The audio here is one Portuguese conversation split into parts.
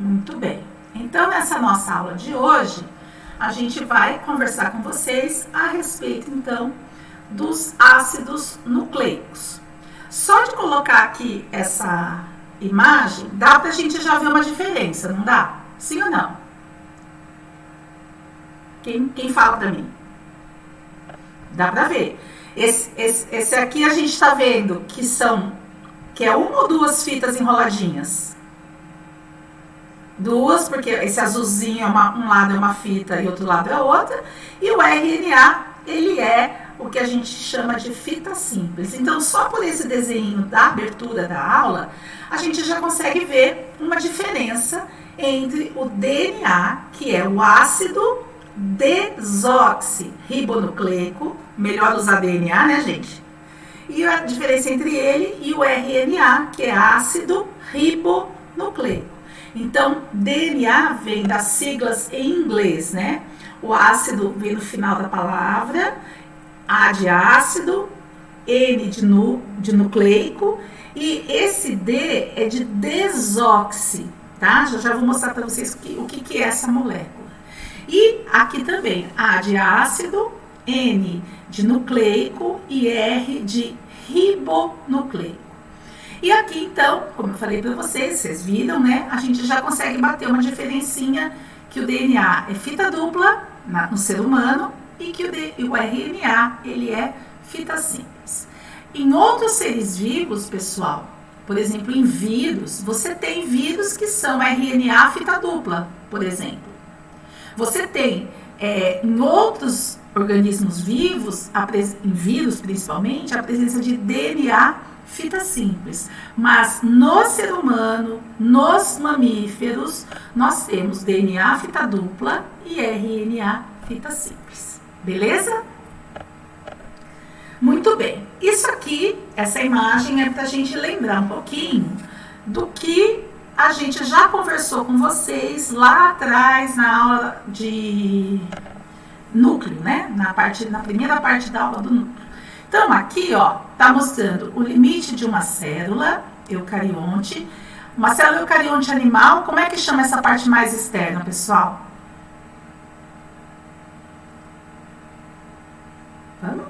Muito bem. Então, nessa nossa aula de hoje, a gente vai conversar com vocês a respeito, então, dos ácidos nucleicos. Só de colocar aqui essa imagem, dá pra gente já ver uma diferença, não dá? Sim ou não? Quem fala pra mim? Dá pra ver. Esse aqui a gente tá vendo que é uma ou duas fitas enroladinhas? Duas, porque esse azulzinho, um lado é uma fita e outro lado é outra. E o RNA, ele é o que a gente chama de fita simples. Então, só por esse desenho da abertura da aula, a gente já consegue ver uma diferença entre o DNA, que é o ácido desoxirribonucleico, melhor usar DNA, né, gente? E a diferença entre ele e o RNA, que é ácido ribonucleico. Então, DNA vem das siglas em inglês, né? O ácido vem no final da palavra, A de ácido, N de nucleico, e esse D é de desoxi, tá? Já vou mostrar para vocês o que é essa molécula. E aqui também, A de ácido, N de nucleico e R de ribonucleico. E aqui, então, como eu falei para vocês viram, né? A gente já consegue bater uma diferencinha que o DNA é fita dupla no ser humano e que o RNA, ele é fita simples. Em outros seres vivos, pessoal, por exemplo, em vírus, você tem vírus que são RNA fita dupla, por exemplo. Você tem, em outros organismos vivos, em vírus principalmente, a presença de DNA fita simples, mas no ser humano, nos mamíferos, nós temos DNA fita dupla e RNA fita simples, beleza? Muito bem, isso aqui, essa imagem é para a gente lembrar um pouquinho do que a gente já conversou com vocês lá atrás na aula de núcleo, né? Na primeira parte da aula do núcleo. Então, aqui, ó, tá mostrando o limite de uma célula eucarionte. Uma célula eucarionte animal, como é que chama essa parte mais externa, pessoal? Vamos?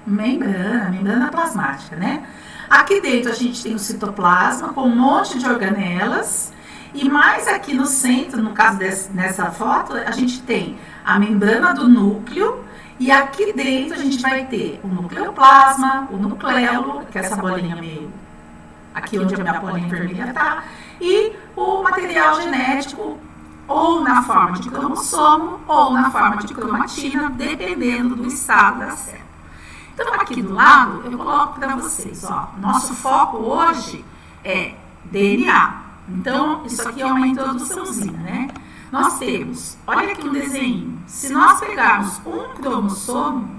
Membrana plasmática, né? Aqui dentro a gente tem o citoplasma com um monte de organelas. E mais aqui no centro, no caso nessa foto, a gente tem a membrana do núcleo. E aqui dentro a gente vai ter o nucleoplasma, o nucleolo, que é essa bolinha meio... Aqui onde a minha bolinha vermelha está. E o material genético, ou na forma de cromossomo, ou na forma de cromatina, dependendo do estado da célula. Então, aqui do lado, eu coloco para vocês, ó. Nosso foco hoje é DNA. Então, isso aqui é uma introduçãozinha, né? Nós temos, olha aqui um desenho, se nós pegarmos um cromossomo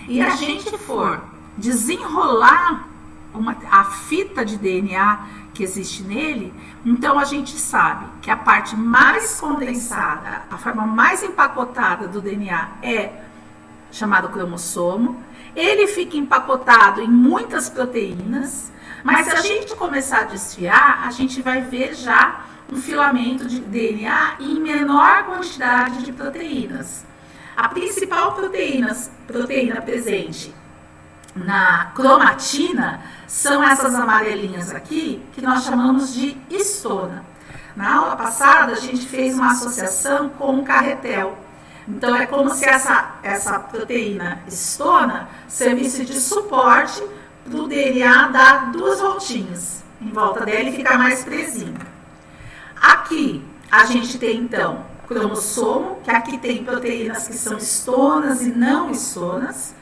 e a gente for desenrolar a fita de DNA que existe nele, então a gente sabe que a parte mais condensada, a forma mais empacotada do DNA é chamado cromossomo. Ele fica empacotado em muitas proteínas, mas se a gente começar a desfiar, a gente vai ver já um filamento de DNA em menor quantidade de proteínas. A principal proteína presente na cromatina são essas amarelinhas aqui, que nós chamamos de histona. Na aula passada, a gente fez uma associação com o carretel. Então, é como se essa proteína histona servisse de suporte para o DNA dar duas voltinhas em volta dela e ficar mais presinho. Aqui a gente tem então cromossomo, que aqui tem proteínas que são histonas e não histonas.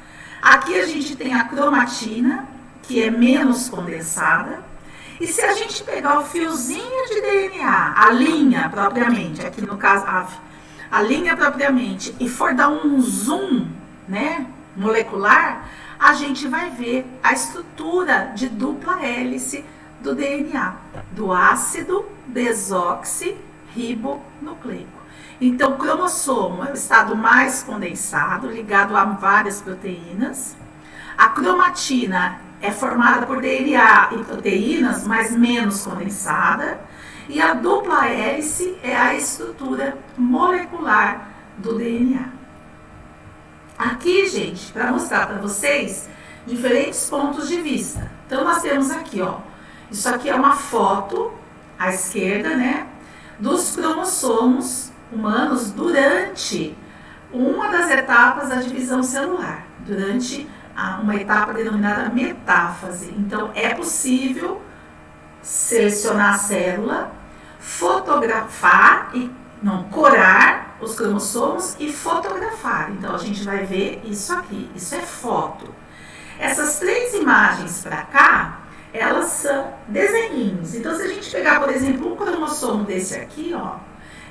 Aqui a gente tem a cromatina, que é menos condensada. E se a gente pegar o fiozinho de DNA, a linha propriamente, aqui no caso a linha propriamente, e for dar um zoom, né, molecular, a gente vai ver a estrutura de dupla hélice do DNA, do ácido desoxirribonucleico. Então, o cromossomo é o estado mais condensado, ligado a várias proteínas. A cromatina é formada por DNA e proteínas, mas menos condensada. E a dupla hélice é a estrutura molecular do DNA. Aqui, gente, para mostrar para vocês diferentes pontos de vista. Então, nós temos aqui, ó, isso aqui é uma foto, à esquerda, né, dos cromossomos humanos durante uma das etapas da divisão celular, durante uma etapa denominada metáfase. Então, é possível selecionar a célula, fotografar corar os cromossomos e fotografar. Então, a gente vai ver isso aqui, isso é foto. Essas 3 imagens para cá, elas são desenhinhos. Então, se a gente pegar, por exemplo, um cromossomo desse aqui, ó,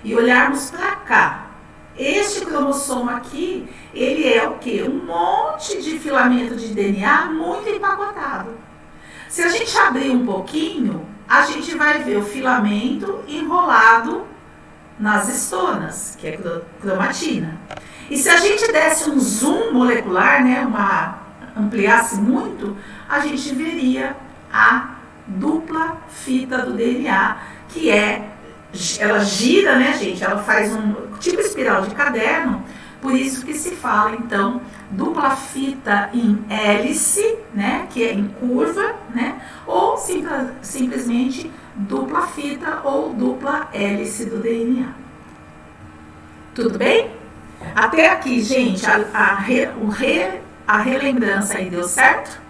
e olharmos para cá, este cromossomo aqui, ele é o quê? Um monte de filamento de DNA muito empacotado. Se a gente abrir um pouquinho, a gente vai ver o filamento enrolado nas estonas, que é cromatina. E se a gente desse um zoom molecular, né, ampliasse muito, a gente veria a dupla fita do DNA, que ela gira, né, gente? Ela faz um tipo espiral de caderno, por isso que se fala, então, dupla fita em hélice, né, que é em curva, né, ou simplesmente dupla fita ou dupla hélice do DNA. Tudo bem? Até aqui, gente, a relembrança aí deu certo?